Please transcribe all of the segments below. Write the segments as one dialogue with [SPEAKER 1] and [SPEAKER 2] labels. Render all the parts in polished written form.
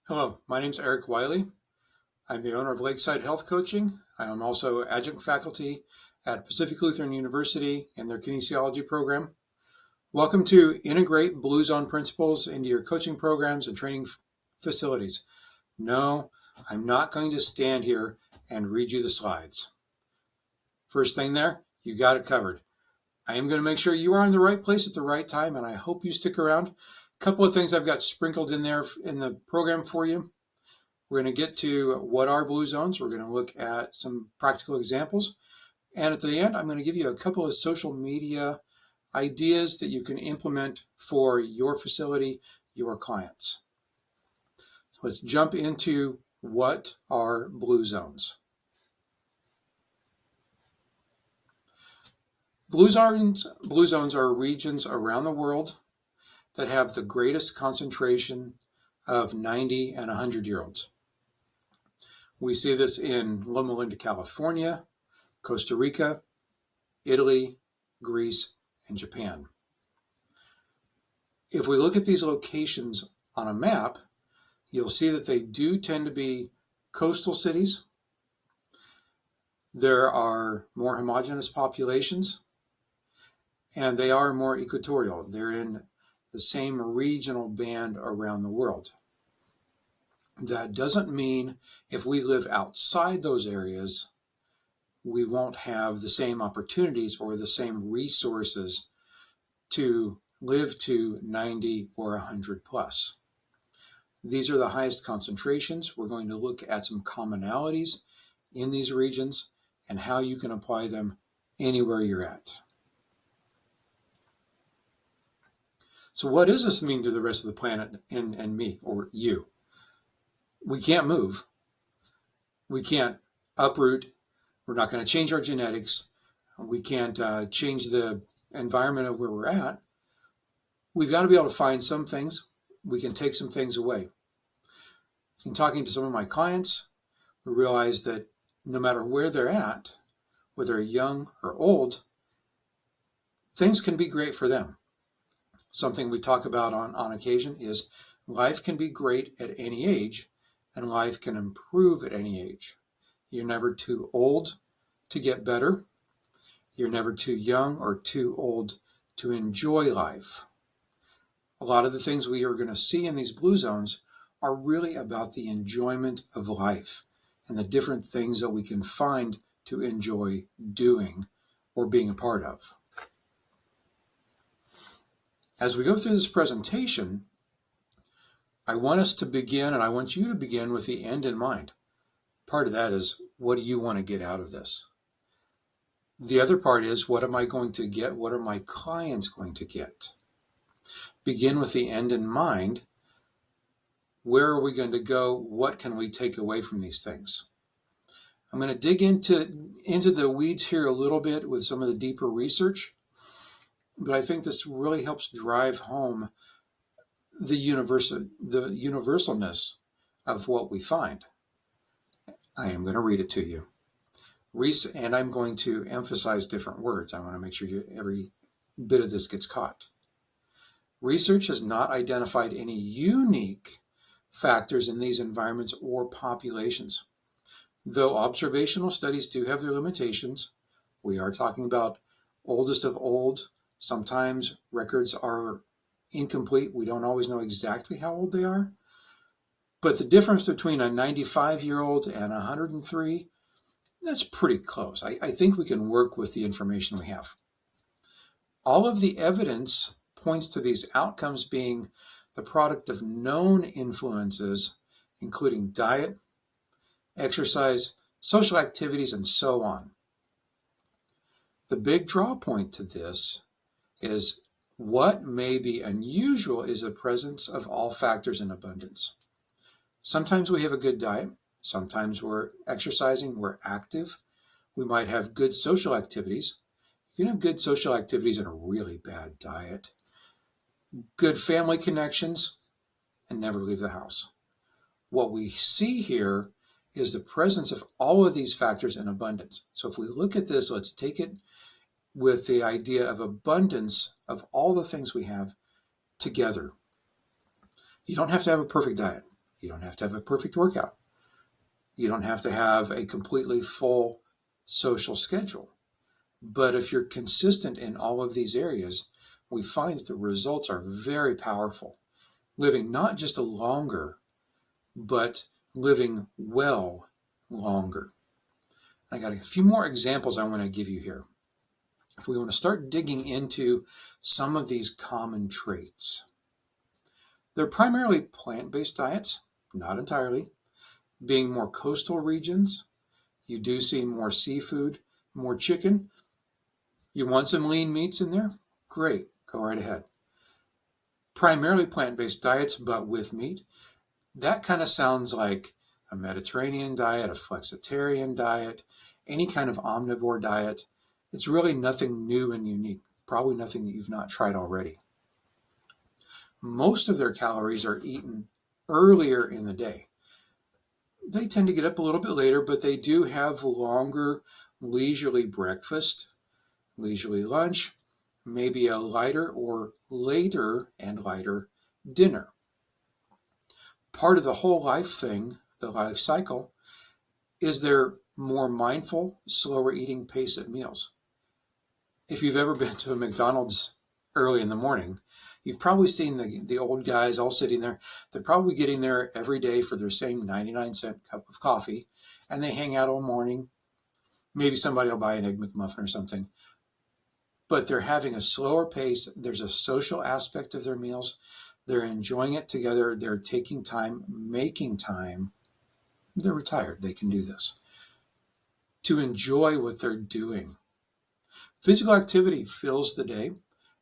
[SPEAKER 1] Hello, my name is Eric Wiley. I'm the owner of Lakeside Health Coaching. I am also adjunct faculty at Pacific Lutheran University in their kinesiology program. Welcome to integrate Blue Zone principles into your coaching programs and training facilities. No, I'm not going to stand here and read you the slides. First thing there, you got it covered. I am going to make sure you are in the right place at the right time, and I hope you stick around. A couple of things I've got sprinkled in there in the program for you. We're going to get to what are blue zones. We're going to look at some practical examples. And at the end, I'm going to give you a couple of social media ideas that you can implement for your facility, your clients. So let's jump into what are blue zones. Blue zones are regions around the world that have the greatest concentration of 90 and 100-year-olds. We see this in Loma Linda, California, Costa Rica, Italy, Greece, and Japan. If we look at these locations on a map, you'll see that they do tend to be coastal cities. There are more homogeneous populations, and they are more equatorial. They're in the same regional band around the world. That doesn't mean if we live outside those areas, we won't have the same opportunities or the same resources to live to 90 or 100 plus. These are the highest concentrations. We're going to look at some commonalities in these regions and how you can apply them anywhere you're at. So what does this mean to the rest of the planet and me or you? We can't move. We can't uproot. We're not going to change our genetics. We can't change the environment of where we're at. We've got to be able to find some things. We can take some things away. In talking to some of my clients, we realize that no matter where they're at, whether young or old, things can be great for them. Something we talk about on occasion is life can be great at any age, and life can improve at any age. You're never too old to get better. You're never too young or too old to enjoy life. A lot of the things we are going to see in these blue zones are really about the enjoyment of life and the different things that we can find to enjoy doing or being a part of. As we go through this presentation, I want us to begin, and I want you to begin with the end in mind. Part of that is, what do you want to get out of this? The other part is, what am I going to get? What are my clients going to get? Begin with the end in mind. Where are we going to go? What can we take away from these things? I'm going to dig into the weeds here a little bit with some of the deeper research, but I think this really helps drive home the universalness of what we find. I am going to read it to you. And I'm going to emphasize different words. I want to make sure every bit of this gets caught. Research has not identified any unique factors in these environments or populations. Though observational studies do have their limitations, we are talking about oldest of old. Sometimes records are incomplete. We don't always know exactly how old they are. But the difference between a 95-year-old and a 103, that's pretty close. I think we can work with the information we have. All of the evidence points to these outcomes being the product of known influences, including diet, exercise, social activities, and so on. The big draw point to this is what may be unusual is the presence of all factors in abundance. Sometimes we have a good diet. Sometimes we're exercising, we're active. We might have good social activities. You can have good social activities and a really bad diet. Good family connections and never leave the house. What we see here is the presence of all of these factors in abundance. So if we look at this, let's take it with the idea of abundance of all the things we have together. You don't have to have a perfect diet. You don't have to have a perfect workout. You don't have to have a completely full social schedule. But if you're consistent in all of these areas, we find that the results are very powerful. Living not just a longer, but living well longer. I got a few more examples I want to give you here. If we want to start digging into some of these common traits, they're primarily plant-based diets, not entirely. Being more coastal regions, you do see more seafood, more chicken. You want some lean meats in there? Great, go right ahead. Primarily plant-based diets, but with meat. That kind of sounds like a Mediterranean diet, a flexitarian diet, any kind of omnivore diet. It's really nothing new and unique, probably nothing that you've not tried already. Most of their calories are eaten earlier in the day. They tend to get up a little bit later, but they do have longer, leisurely breakfast, leisurely lunch, maybe a lighter or later and lighter dinner. Part of the whole life thing, the life cycle, is their more mindful, slower eating pace at meals. If you've ever been to a McDonald's early in the morning, you've probably seen the old guys all sitting there. They're probably getting there every day for their same 99-cent cup of coffee, and they hang out all morning. Maybe somebody will buy an Egg McMuffin or something. But they're having a slower pace. There's a social aspect of their meals. They're enjoying it together. They're taking time, making time. They're retired. They can do this. To enjoy what they're doing. Physical activity fills the day.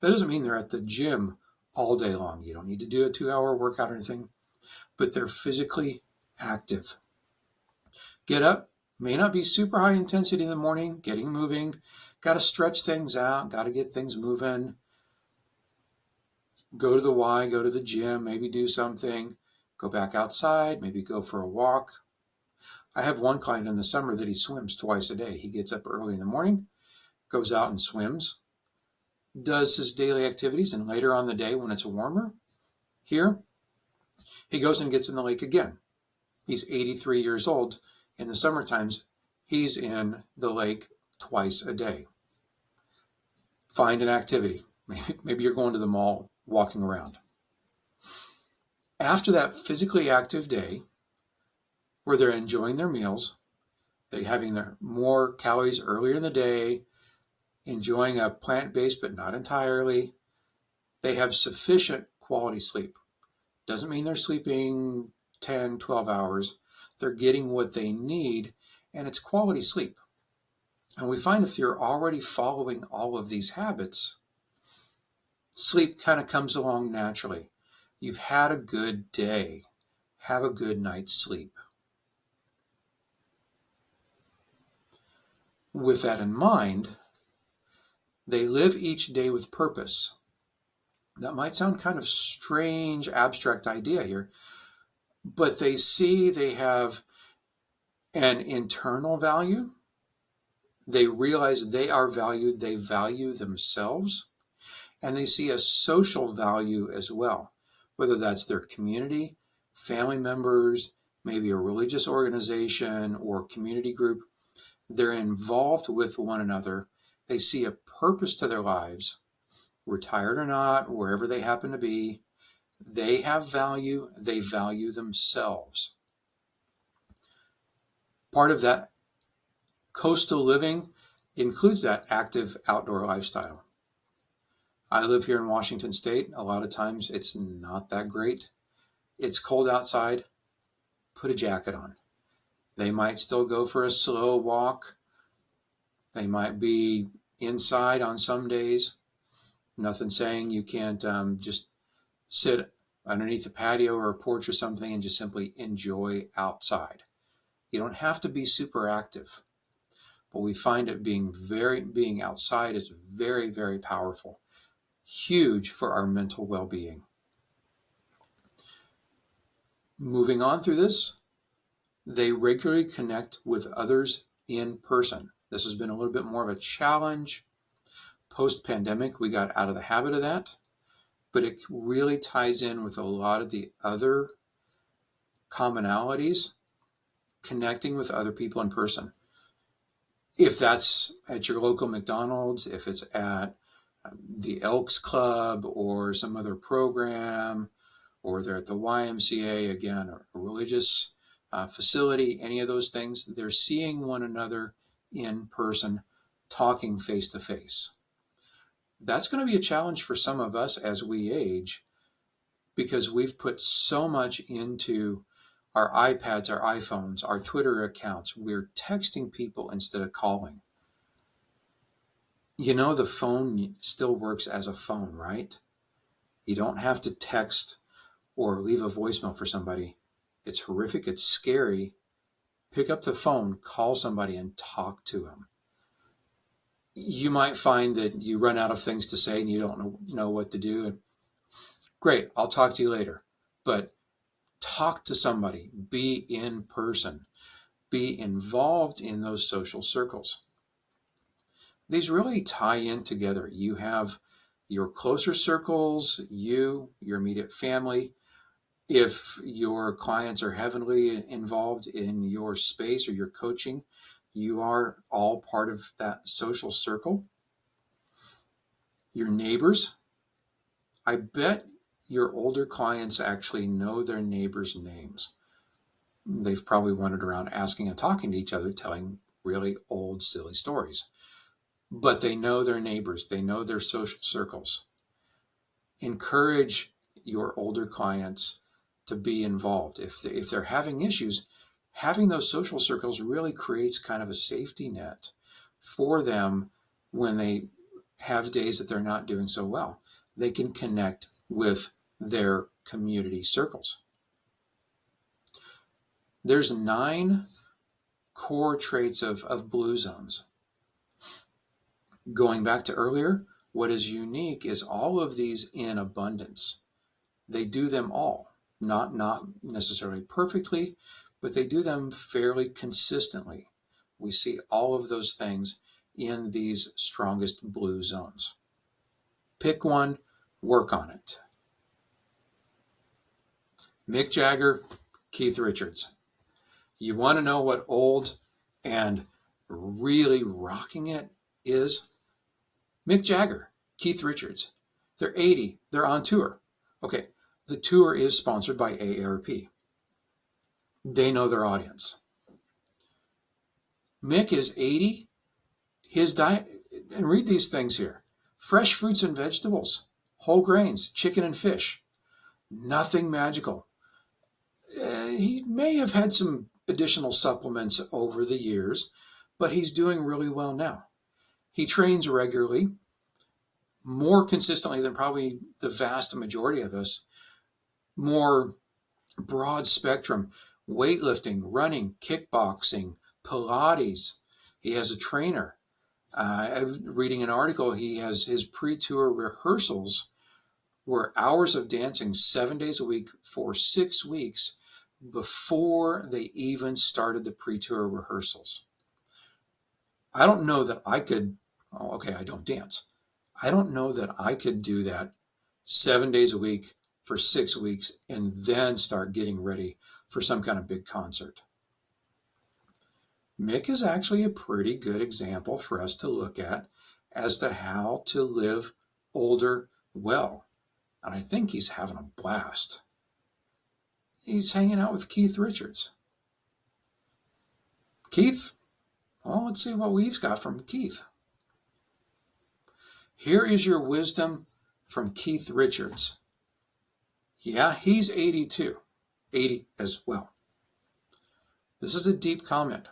[SPEAKER 1] That doesn't mean they're at the gym all day long. You don't need to do a 2-hour workout or anything, but they're physically active. Get up, may not be super high intensity in the morning, getting moving, got to stretch things out, got to get things moving. Go to the Y, go to the gym, maybe do something, go back outside, maybe go for a walk. I have one client in the summer that he swims twice a day. He gets up early in the morning, goes out and swims, does his daily activities, and later on the day when it's warmer here, he goes and gets in the lake again. He's 83 years old. In the summer times, he's in the lake twice a day. Find an activity. Maybe you're going to the mall, walking around. After that physically active day, where they're enjoying their meals, they're having their more calories earlier in the day, enjoying a plant-based but not entirely, they have sufficient quality sleep. Doesn't mean they're sleeping 10, 12 hours. They're getting what they need, and it's quality sleep. And we find if you're already following all of these habits, sleep kind of comes along naturally. You've had a good day. Have a good night's sleep. With that in mind, they live each day with purpose. That might sound kind of strange, abstract idea here, but they see they have an internal value. They realize they are valued. They value themselves. And they see a social value as well, whether that's their community, family members, maybe a religious organization or community group. They're involved with one another. They see a purpose to their lives, retired or not, wherever they happen to be. They have value. They value themselves. Part of that coastal living includes that active outdoor lifestyle. I live here in Washington State. A lot of times it's not that great. It's cold outside. Put a jacket on. They might still go for a slow walk. They might be inside on some days. Nothing saying you can't just sit underneath a patio or a porch or something and just simply enjoy outside. You don't have to be super active, but we find it being outside is very, very powerful. Huge for our mental well-being. Moving on through this, they regularly connect with others in person. This has been a little bit more of a challenge. Post-pandemic, we got out of the habit of that, but it really ties in with a lot of the other commonalities, connecting with other people in person. If that's at your local McDonald's, if it's at the Elks Club or some other program, or they're at the YMCA, again, or a religious facility, any of those things, they're seeing one another in person, talking face to face. That's going to be a challenge for some of us as we age, because we've put so much into our iPads, our iPhones, our Twitter accounts. We're texting people instead of calling. You know, the phone still works as a phone, right? You don't have to text or leave a voicemail for somebody. It's horrific. It's scary. Pick up the phone, call somebody, and talk to them. You might find that you run out of things to say and you don't know what to do. Great, I'll talk to you later. But talk to somebody. Be in person. Be involved in those social circles. These really tie in together. You have your closer circles, your immediate family. If your clients are heavily involved in your space or your coaching, you are all part of that social circle. Your neighbors. I bet your older clients actually know their neighbors' names. They've probably wandered around asking and talking to each other, telling really old, silly stories. But they know their neighbors. They know their social circles. Encourage your older clients to be involved. If they're having issues, having those social circles really creates kind of a safety net for them when they have days that they're not doing so well. They can connect with their community circles. There's 9 core traits of blue zones. Going back to earlier, what is unique is all of these in abundance. They do them all, not necessarily perfectly, but they do them fairly consistently. We see all of those things in these strongest blue zones. Pick one, work on it. Mick Jagger, Keith Richards. You want to know what old and really rocking it is? Mick Jagger, Keith Richards. They're 80. They're on tour. Okay, the tour is sponsored by AARP. They know their audience. Mick is 80. His diet, and read these things here: fresh fruits and vegetables, whole grains, chicken and fish. Nothing magical. He may have had some additional supplements over the years, but he's doing really well now. He trains regularly, more consistently than probably the vast majority of us, more broad spectrum, weightlifting, running, kickboxing, Pilates. He has a trainer. Reading an article, he has his pre-tour rehearsals were hours of dancing 7 days a week for 6 weeks before they even started the pre-tour rehearsals. I don't know that I could, I don't dance. I don't know that I could do that 7 days a week for 6 weeks and then start getting ready for some kind of big concert. Mick is actually a pretty good example for us to look at as to how to live older well. And I think he's having a blast. He's hanging out with Keith Richards. Keith? Well, let's see what we've got from Keith. Here is your wisdom from Keith Richards. Yeah, he's 82. 80 as well. This is a deep comment.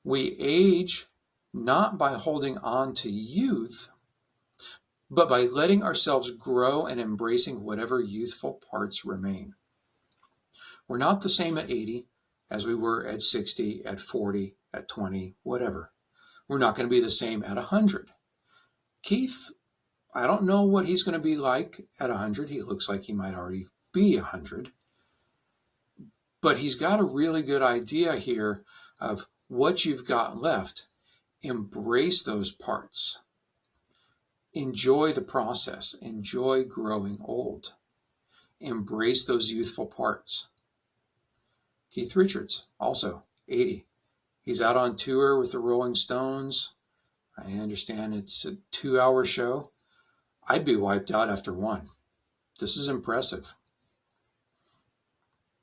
[SPEAKER 1] We age not by holding on to youth, but by letting ourselves grow and embracing whatever youthful parts remain. We're not the same at 80 as we were at 60, at 40, at 20, whatever. We're not going to be the same at 100. Keith, I don't know what he's going to be like at 100. He looks like he might already be 100. But he's got a really good idea here of what you've got left. Embrace those parts. Enjoy the process. Enjoy growing old. Embrace those youthful parts. Keith Richards, also 80. He's out on tour with the Rolling Stones. I understand it's a 2-hour show. I'd be wiped out after one. This is impressive.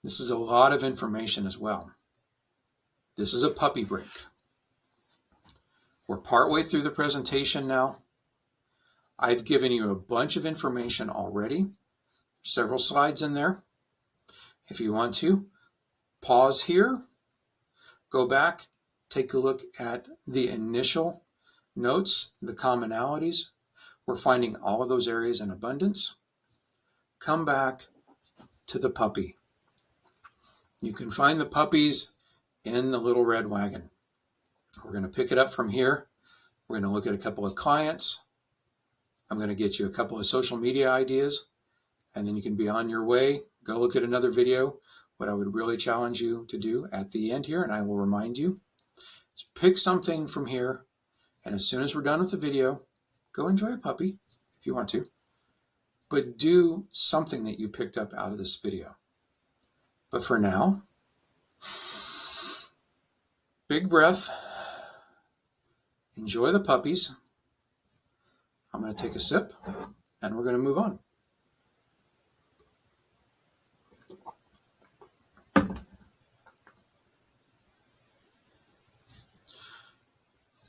[SPEAKER 1] This is a lot of information as well. This is a puppy break. We're partway through the presentation now. I've given you a bunch of information already. Several slides in there. If you want to, pause here, go back, take a look at the initial notes, the commonalities. We're finding all of those areas in abundance. Come back to the puppy. You can find the puppies in the little red wagon. We're going to pick it up from here. We're going to look at a couple of clients. I'm going to get you a couple of social media ideas, and then you can be on your way. Go look at another video. What I would really challenge you to do at the end here, and I will remind you, is pick something from here, and as soon as we're done with the video, go enjoy a puppy if you want to, but do something that you picked up out of this video. But for now, big breath. Enjoy the puppies. I'm going to take a sip, and we're going to move on.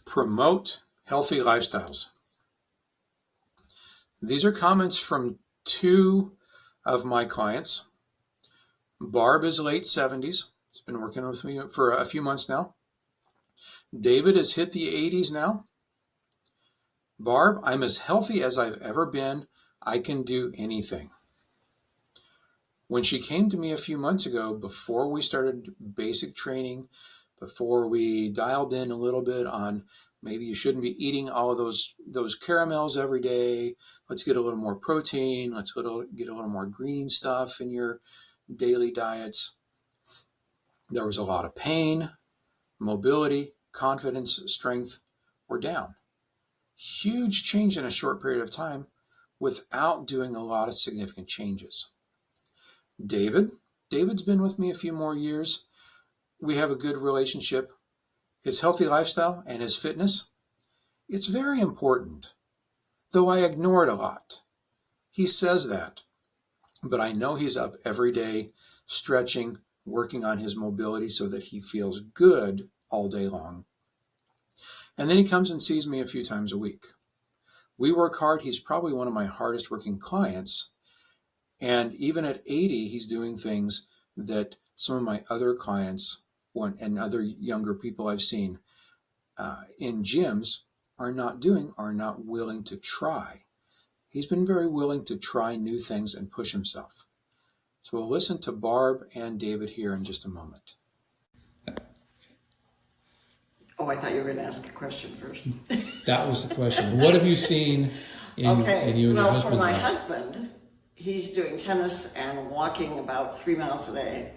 [SPEAKER 1] Promote healthy lifestyles. These are comments from two of my clients. Barb is late 70s. He's been working with me for a few months now. David has hit the 80s now. Barb, I'm as healthy as I've ever been. I can do anything. When she came to me a few months ago, before we started basic training, before we dialed in a little bit on maybe you shouldn't be eating all of those caramels every day. Let's get a little more protein. Let's get a little more green stuff in your daily diets. There was a lot of pain, mobility, confidence, strength were down. Huge change in a short period of time without doing a lot of significant changes. David's been with me a few more years. We have a good relationship. His healthy lifestyle and his fitness, it's very important, though I ignore it a lot. He says that, but I know he's up every day, stretching, working on his mobility so that he feels good all day long. And then he comes and sees me a few times a week. We work hard. He's probably one of my hardest working clients. And even at 80, he's doing things that some of my other clients and other younger people I've seen in gyms are not doing, are not willing to try. He's been very willing to try new things and push himself. So we'll listen to Barb and David here in just a moment.
[SPEAKER 2] Oh, I thought you were going to ask a question first.
[SPEAKER 3] That was the question. What have you seen in you and your husband's
[SPEAKER 2] for my
[SPEAKER 3] life?
[SPEAKER 2] husband, he's doing tennis and walking about 3 miles a day,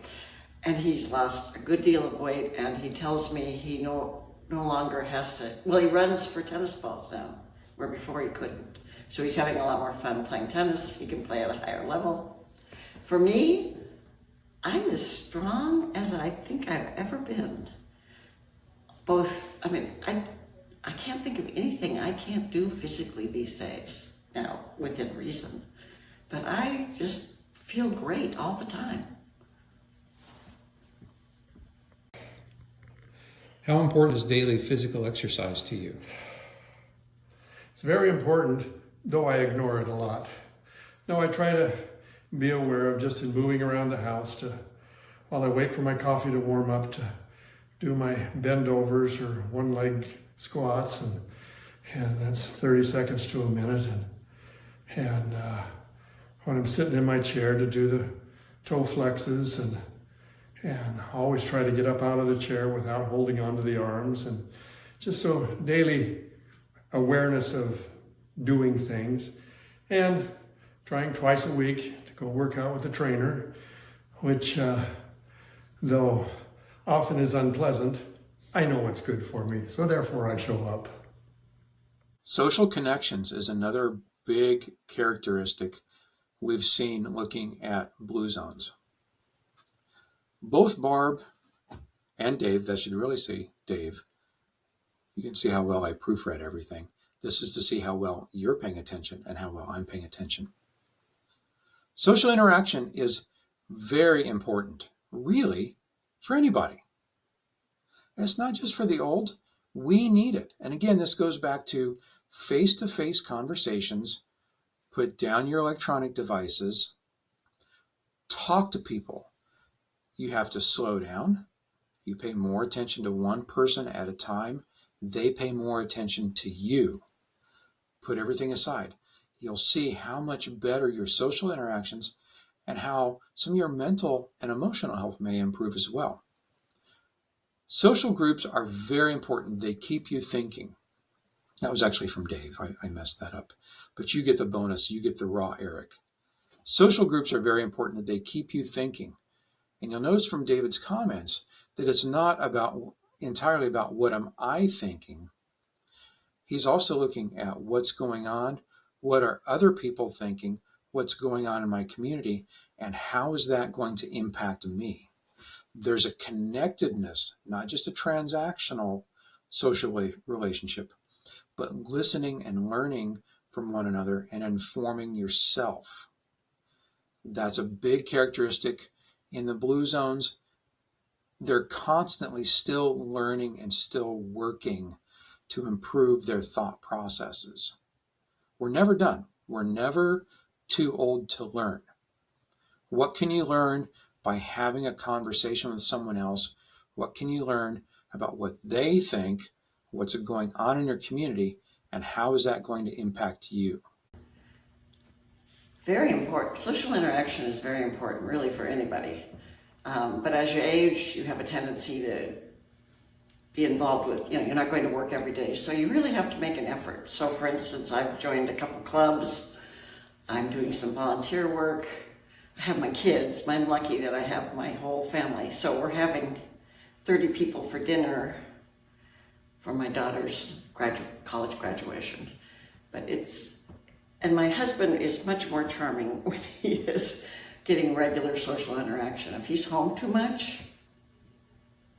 [SPEAKER 2] and he's lost a good deal of weight, and he tells me he no longer has to, well, he runs for tennis balls now, where before he couldn't. So he's having a lot more fun playing tennis. He can play at a higher level. For me, I'm as strong as I think I've ever been. I can't think of anything I can't do physically these days, now, within reason. But I just feel great all the time.
[SPEAKER 3] How important is daily physical exercise to you?
[SPEAKER 4] It's very important, though I ignore it a lot. No, I try to be aware of just in moving around the house while I wait for my coffee to warm up, to do my bend overs or one leg squats, and that's 30 seconds to a minute. And when I'm sitting in my chair, to do the toe flexes and always try to get up out of the chair without holding onto the arms, and just so daily awareness of doing things, and trying twice a week to go work out with a trainer, which though often is unpleasant, I know what's good for me, so therefore I show up.
[SPEAKER 1] Social connections is another big characteristic we've seen looking at blue zones. Both Barb and Dave, that should really say Dave, you can see how well I proofread everything. This is to see how well you're paying attention and how well I'm paying attention. Social interaction is very important, really, for anybody. And it's not just for the old. We need it. And again, this goes back to face-to-face conversations. Put down your electronic devices. Talk to people. You have to slow down. You pay more attention to one person at a time. They pay more attention to you. Put everything aside. You'll see how much better your social interactions and how some of your mental and emotional health may improve as well. Social groups are very important. They keep you thinking. That was actually from Dave. I messed that up. But you get the bonus. You get the raw Eric. Social groups are very important. They keep you thinking. And you'll notice from David's comments that it's not entirely about what am I thinking. He's also looking at what's going on, what are other people thinking, what's going on in my community, and how is that going to impact me? There's a connectedness, not just a transactional social relationship, but listening and learning from one another and informing yourself. That's a big characteristic in the blue zones. They're constantly still learning and still working to improve their thought processes. We're never done. We're never too old to learn. What can you learn by having a conversation with someone else? What can you learn about what they think, what's going on in your community, and how is that going to impact you?
[SPEAKER 2] Very important. Social interaction is very important, really, for anybody. But as you age, you have a tendency to be involved with, you're not going to work every day. So you really have to make an effort. So for instance, I've joined a couple clubs. I'm doing some volunteer work. I have my kids. I'm lucky that I have my whole family. So we're having 30 people for dinner for my daughter's college graduation. And my husband is much more charming when he is getting regular social interaction. If he's home too much,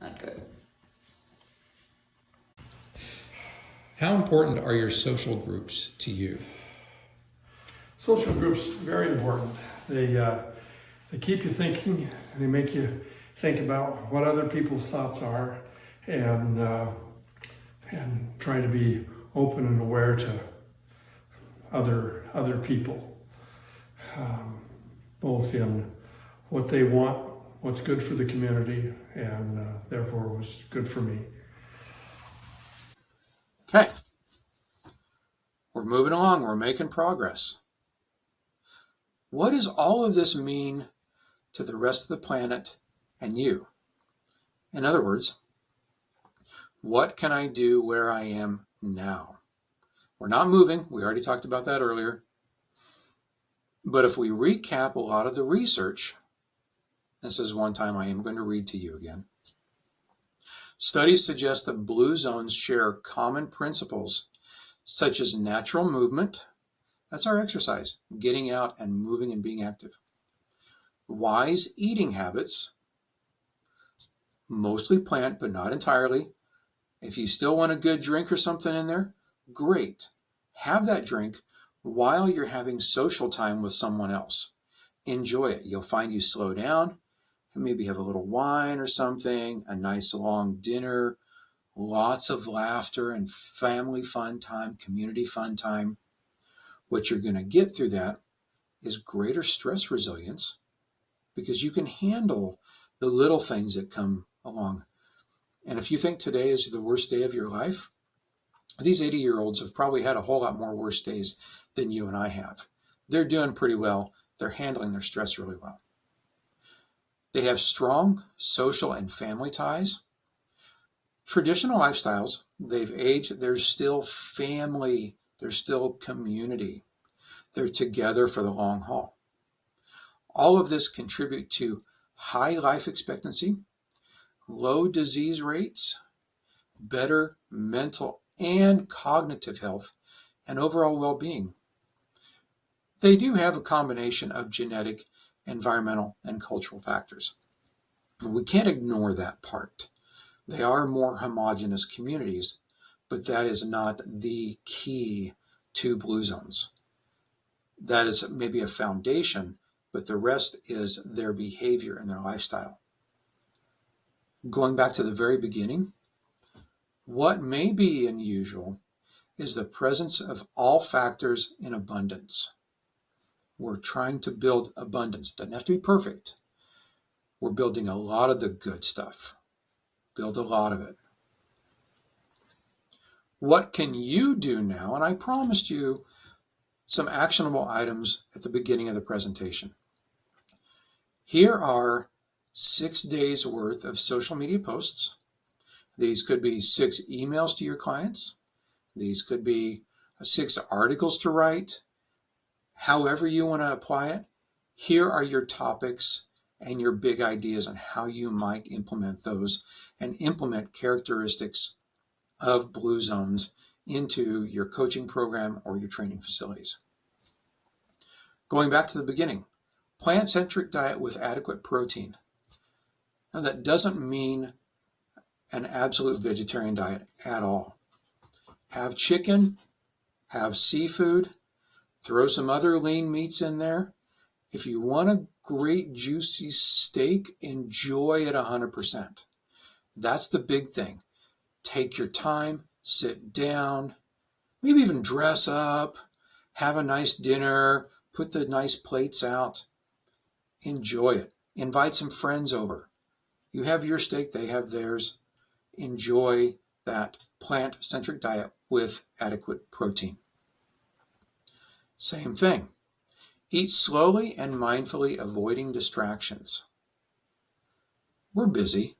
[SPEAKER 2] not good.
[SPEAKER 3] How important are your social groups to you?
[SPEAKER 4] Social groups, very important. They keep you thinking. They make you think about what other people's thoughts are, and try to be open and aware to other people, both in what they want, what's good for the community, and therefore was good for me.
[SPEAKER 1] Okay. We're moving along. We're making progress. What does all of this mean to the rest of the planet and you? In other words, what can I do where I am now? We're not moving. We already talked about that earlier. But if we recap a lot of the research, this is one time I am going to read to you again. Studies suggest that blue zones share common principles such as natural movement. That's our exercise, getting out and moving and being active. Wise eating habits, mostly plant, but not entirely. If you still want a good drink or something in there, great. Have that drink while you're having social time with someone else. Enjoy it. You'll find you slow down and maybe have a little wine or something, a nice long dinner, lots of laughter and family fun time, community fun time. What you're going to get through that is greater stress resilience because you can handle the little things that come along. And if you think today is the worst day of your life, these 80-year-olds have probably had a whole lot more worse days than you and I have. They're doing pretty well. They're handling their stress really well. They have strong social and family ties. Traditional lifestyles, they've aged, there's still family, there's still community. They're together for the long haul. All of this contribute to high life expectancy, low disease rates, better mental and cognitive health, and overall well-being. They do have a combination of genetic, environmental, and cultural factors. We can't ignore that part. They are more homogeneous communities, but that is not the key to blue zones. That is maybe a foundation, but the rest is their behavior and their lifestyle. Going back to the very beginning, what may be unusual is the presence of all factors in abundance. We're trying to build abundance. Doesn't have to be perfect. We're building a lot of the good stuff. Build a lot of it. What can you do now? And I promised you some actionable items at the beginning of the presentation. Here are 6 days worth of social media posts. These could be 6 emails to your clients. These could be 6 articles to write. However you want to apply it, here are your topics and your big ideas on how you might implement those and implement characteristics of blue zones into your coaching program or your training facilities. Going back to the beginning, plant-centric diet with adequate protein. Now that doesn't mean an absolute vegetarian diet at all. Have chicken, have seafood, throw some other lean meats in there. If you want a great juicy steak, enjoy it 100%. That's the big thing. Take your time, sit down, maybe even dress up, have a nice dinner, put the nice plates out. Enjoy it. Invite some friends over. You have your steak, they have theirs. Enjoy that plant-centric diet with adequate protein. Same thing. Eat slowly and mindfully, avoiding distractions. We're busy.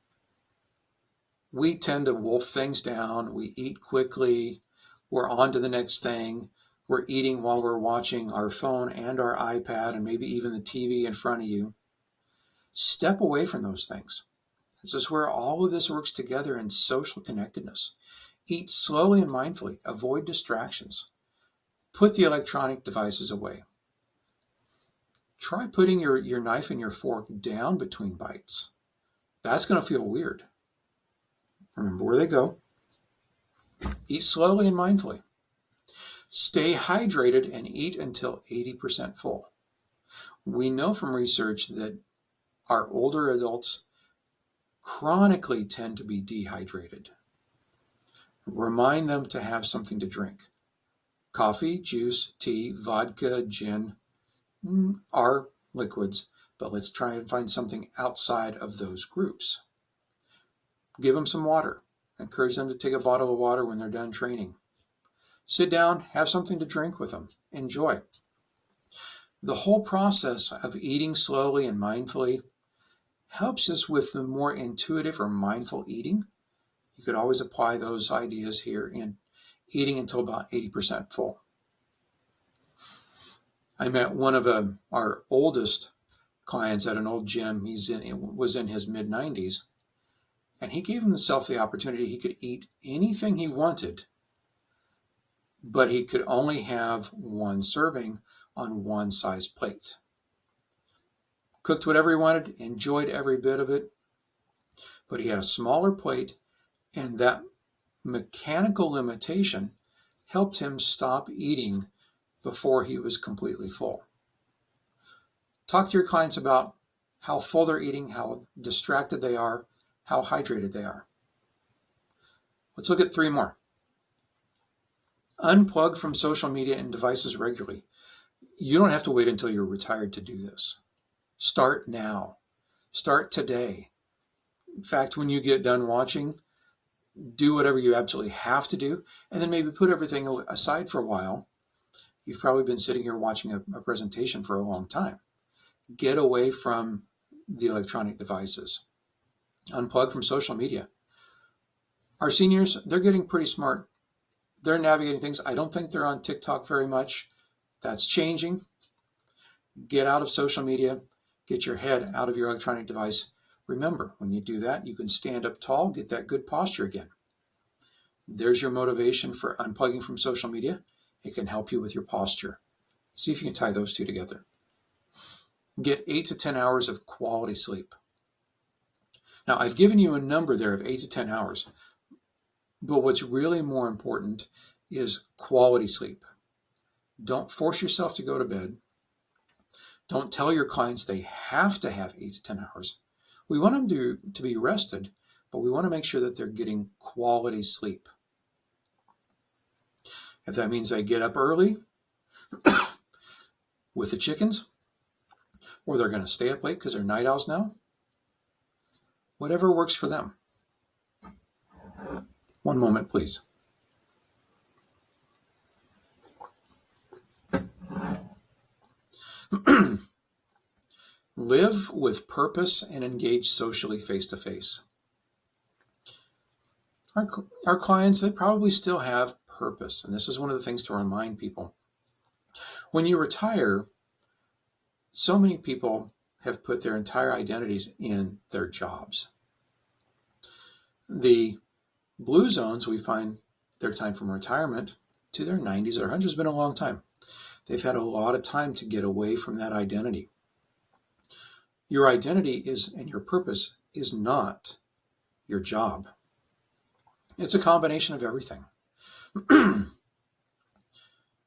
[SPEAKER 1] We tend to wolf things down. We eat quickly. We're on to the next thing. We're eating while we're watching our phone and our iPad and maybe even the TV in front of you. Step away from those things. This is where all of this works together in social connectedness. Eat slowly and mindfully. Avoid distractions. Put the electronic devices away. Try putting your knife and your fork down between bites. That's going to feel weird. Remember where they go. Eat slowly and mindfully. Stay hydrated and eat until 80% full. We know from research that our older adults chronically tend to be dehydrated. Remind them to have something to drink. Coffee, juice, tea, vodka, gin are liquids, but let's try and find something outside of those groups. Give them some water. Encourage them to take a bottle of water when they're done training. Sit down, have something to drink with them. Enjoy. The whole process of eating slowly and mindfully helps us with the more intuitive or mindful eating. You could always apply those ideas here in eating until about 80% full. I met one of our oldest clients at an old gym. He was in his mid-90s, and he gave himself the opportunity. He could eat anything he wanted, but he could only have one serving on one size plate. Cooked whatever he wanted, enjoyed every bit of it, but he had a smaller plate, and that mechanical limitation helped him stop eating before he was completely full. Talk to your clients about how full they're eating, how distracted they are, how hydrated they are. Let's look at 3 more. Unplug from social media and devices regularly. You don't have to wait until you're retired to do this. Start now. Start today. In fact, when you get done watching, do whatever you absolutely have to do, and then maybe put everything aside for a while. You've probably been sitting here watching a presentation for a long time. Get away from the electronic devices. Unplug from social media. Our seniors, they're getting pretty smart. They're navigating things. I don't think they're on TikTok very much. That's changing. Get out of social media. Get your head out of your electronic device. Remember, when you do that, you can stand up tall, get that good posture again. There's your motivation for unplugging from social media. It can help you with your posture. See if you can tie those two together. Get 8 to 10 hours of quality sleep. Now, I've given you a number there of 8 to 10 hours, but what's really more important is quality sleep. Don't force yourself to go to bed. Don't tell your clients they have to have 8 to 10 hours. We want them to be rested, but we want to make sure that they're getting quality sleep. If that means they get up early with the chickens, or they're going to stay up late because they're night owls now, whatever works for them. One moment, please. Live with purpose and engage socially face-to-face. Our clients, they probably still have purpose, and this is one of the things to remind people. When you retire, so many people have put their entire identities in their jobs. The blue zones, we find their time from retirement to their 90s or 100s has been a long time. They've had a lot of time to get away from that identity. Your identity and your purpose is not your job. It's a combination of everything.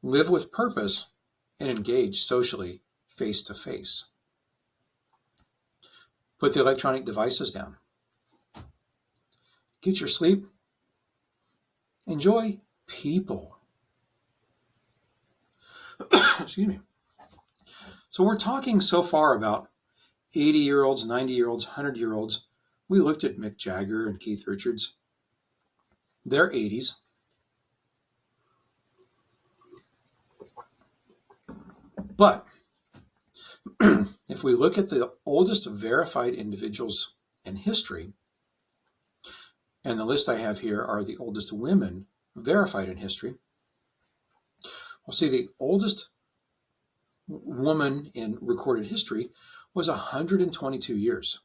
[SPEAKER 1] Live with purpose and engage socially face-to-face. Put the electronic devices down. Get your sleep. Enjoy people. Excuse me. So we're talking so far about 80-year-olds, 90-year-olds, 100-year-olds. We looked at Mick Jagger and Keith Richards. They're 80s. But if we look at the oldest verified individuals in history, and the list I have here are the oldest women verified in history, we'll see the oldest woman in recorded history was 122 years.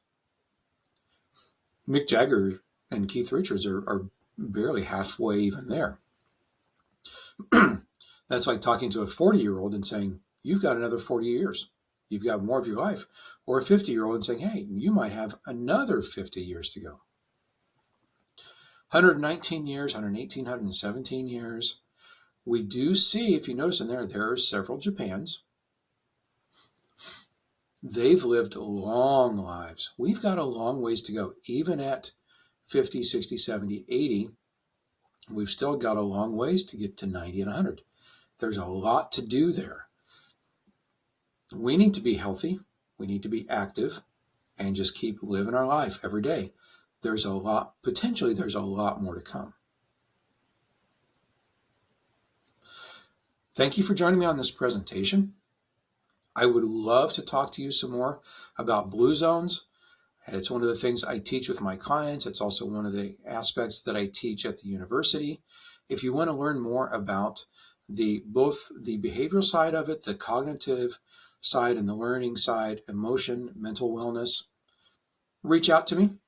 [SPEAKER 1] Mick Jagger and Keith Richards are barely halfway even there. That's like talking to a 40-year-old and saying, you've got another 40 years. You've got more of your life. Or a 50-year-old and saying, hey, you might have another 50 years to go. 119 years, 118, 117 years. We do see, if you notice in there are several Japans. They've lived long lives. We've got a long ways to go. Even at 50, 60, 70, 80, we've still got a long ways to get to 90 and 100. There's a lot to do there. We need to be healthy. We need to be active and just keep living our life every day. Potentially there's a lot more to come. Thank you for joining me on this presentation. I would love to talk to you some more about blue zones. It's one of the things I teach with my clients. It's also one of the aspects that I teach at the university. If you want to learn more about both the behavioral side of it, the cognitive side and the learning side, emotion, mental wellness, reach out to me.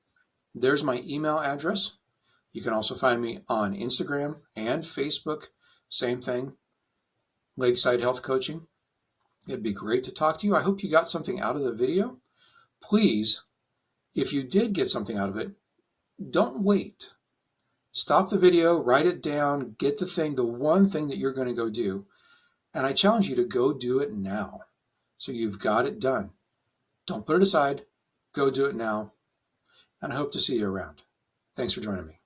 [SPEAKER 1] There's my email address. You can also find me on Instagram and Facebook. Same thing, Lakeside Health Coaching. It'd be great to talk to you. I hope you got something out of the video. Please, if you did get something out of it, don't wait. Stop the video, write it down, get the one thing that you're going to go do. And I challenge you to go do it now. So you've got it done. Don't put it aside. Go do it now. And I hope to see you around. Thanks for joining me.